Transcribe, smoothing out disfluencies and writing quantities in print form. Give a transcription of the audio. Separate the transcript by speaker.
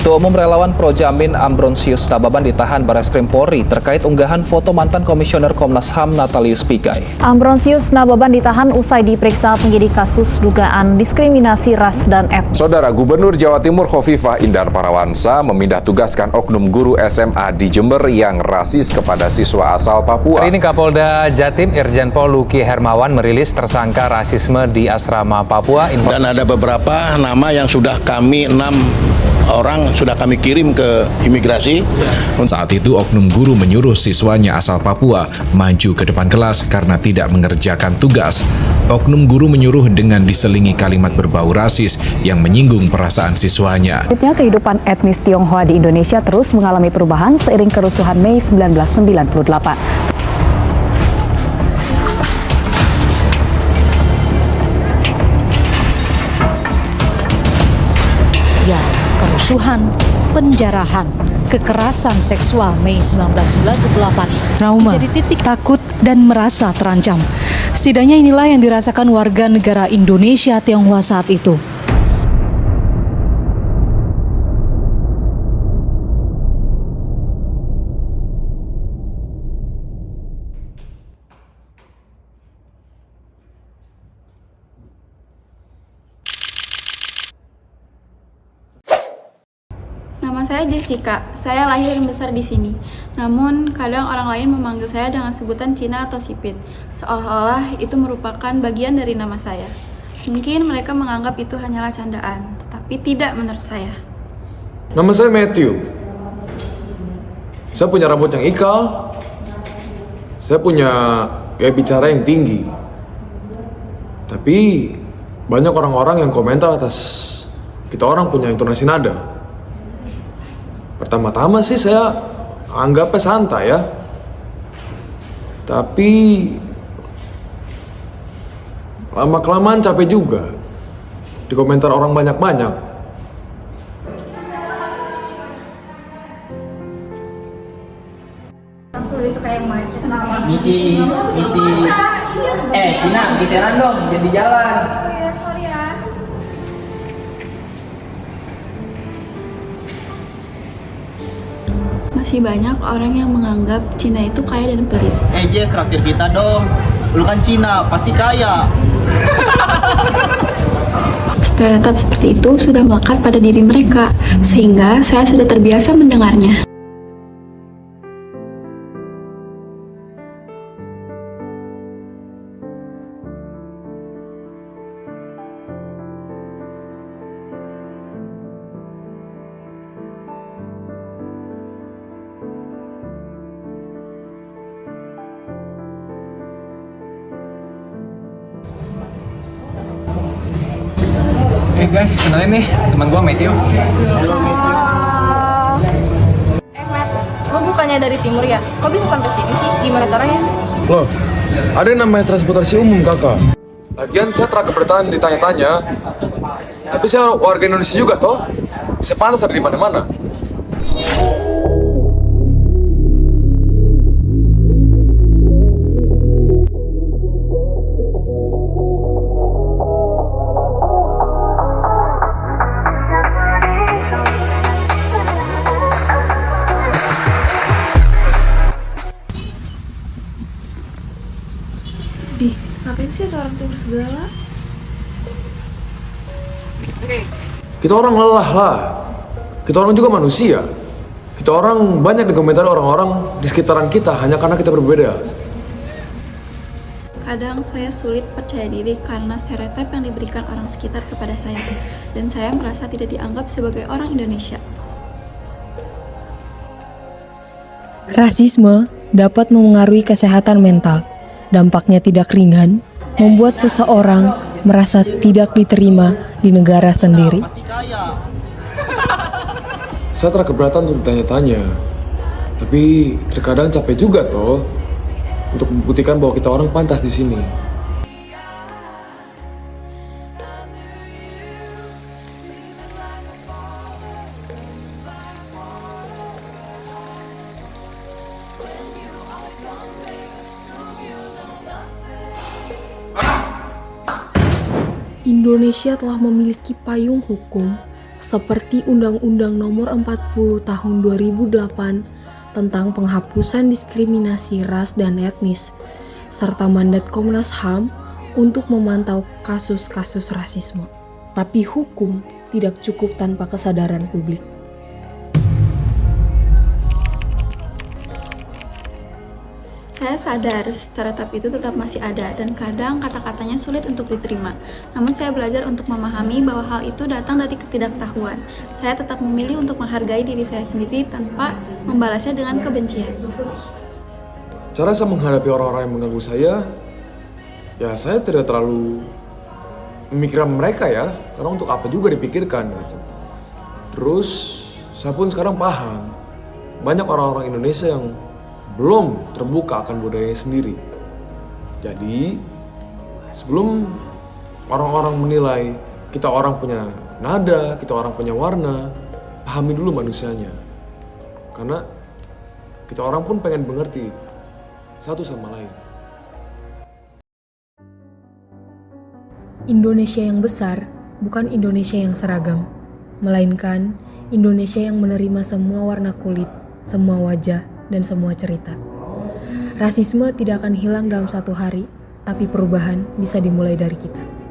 Speaker 1: Ketua Umum Relawan Projamin Ambrosius Nababan ditahan Barreskrim Polri terkait unggahan foto mantan Komisioner Komnas HAM Natalius Pigai.
Speaker 2: Ambrosius Nababan ditahan usai diperiksa penyidik kasus dugaan diskriminasi ras dan etnis.
Speaker 3: Saudara Gubernur Jawa Timur Khofifah Indar Parawansa memindah tugaskan oknum guru SMA di Jember yang rasis kepada siswa asal Papua.
Speaker 4: Hari ini Kapolda Jatim Irjen Pol Luki Hermawan merilis tersangka rasisme di asrama Papua.
Speaker 5: Dan ada beberapa nama yang sudah kami 6 orang sudah kami kirim ke imigrasi.
Speaker 6: Saat itu oknum guru menyuruh siswanya asal Papua maju ke depan kelas karena tidak mengerjakan tugas. Oknum guru menyuruh dengan diselingi kalimat berbau rasis yang menyinggung perasaan siswanya.
Speaker 7: Kehidupan etnis Tionghoa di Indonesia terus mengalami perubahan seiring kerusuhan Mei 1998.
Speaker 8: Kerusuhan, penjarahan, kekerasan seksual Mei 1998
Speaker 7: Trauma.
Speaker 8: menjadi titik takut dan merasa terancam. Setidaknya inilah yang dirasakan warga negara Indonesia Tionghoa saat itu.
Speaker 9: Nama saya Jessica, saya lahir dan besar di sini. Namun, kadang orang lain memanggil saya dengan sebutan Cina atau Sipit, seolah-olah itu merupakan bagian dari nama saya. Mungkin mereka menganggap itu hanyalah candaan, tetapi tidak menurut saya.
Speaker 10: Nama saya Matthew. Saya punya rambut yang ikal. Saya punya gaya bicara yang tinggi. Tapi, banyak orang-orang yang komentar atas kita orang punya intonasi nada. Pertama-tama sih saya anggapnya santai ya. Tapi lama-kelamaan capek juga di komentar orang banyak-banyak.
Speaker 9: Aku lebih suka yang macet sama
Speaker 11: misi Tina, geseran dong, jadi jalan.
Speaker 9: sorry ya. Masih banyak orang yang menganggap Cina itu kaya dan pelit.
Speaker 11: Jess, traktir kita dong. Lu kan Cina, pasti kaya.
Speaker 9: Stereotip seperti itu sudah melekat pada diri mereka, sehingga saya sudah terbiasa mendengarnya.
Speaker 4: Guys, kenalin nih teman gua Matthew.
Speaker 9: Matt, lo bukannya dari timur ya? Kok bisa sampai sini sih? Gimana caranya?
Speaker 10: Loh, ada yang namanya transportasi umum kakak. Lagian saya telah keberatan ditanya-tanya. Tapi saya warga Indonesia juga toh. Saya pantas ada di mana-mana.
Speaker 9: Ngapain sih ada orang timur segala?
Speaker 10: Kita orang lelah lah. Kita orang juga manusia. Kita orang banyak dikomentari orang-orang di sekitaran kita hanya karena kita berbeda.
Speaker 9: Kadang saya sulit percaya diri karena stereotip yang diberikan orang sekitar kepada saya, dan saya merasa tidak dianggap sebagai orang Indonesia.
Speaker 12: Rasisme dapat memengaruhi kesehatan mental. Dampaknya tidak ringan, membuat seseorang merasa tidak diterima di negara sendiri.
Speaker 10: Saya telah keberatan untuk tanya-tanya. Tapi terkadang capek juga toh untuk membuktikan bahwa kita orang pantas di sini.
Speaker 12: Indonesia telah memiliki payung hukum, seperti Undang-Undang Nomor 40 Tahun 2008 tentang penghapusan diskriminasi ras dan etnis, serta mandat Komnas HAM untuk memantau kasus-kasus rasisme. Tapi hukum tidak cukup tanpa kesadaran publik.
Speaker 9: Saya sadar stereotip itu tetap masih ada dan kadang kata-katanya sulit untuk diterima. Namun saya belajar untuk memahami bahwa hal itu datang dari ketidaktahuan. Saya tetap memilih untuk menghargai diri saya sendiri tanpa membalasnya dengan kebencian.
Speaker 10: Cara saya menghadapi orang-orang yang mengganggu saya, ya saya tidak terlalu memikirkan mereka ya, karena untuk apa juga dipikirkan gitu. Terus saya pun sekarang paham, banyak orang-orang Indonesia yang belum terbuka akan budayanya sendiri. Jadi sebelum orang-orang menilai kita orang punya nada, kita orang punya warna, pahami dulu manusianya. Karena kita orang pun pengen mengerti satu sama lain.
Speaker 12: Indonesia yang besar bukan Indonesia yang seragam, melainkan Indonesia yang menerima semua warna kulit, semua wajah, dan semua cerita. Rasisme tidak akan hilang dalam satu hari, tapi perubahan bisa dimulai dari kita.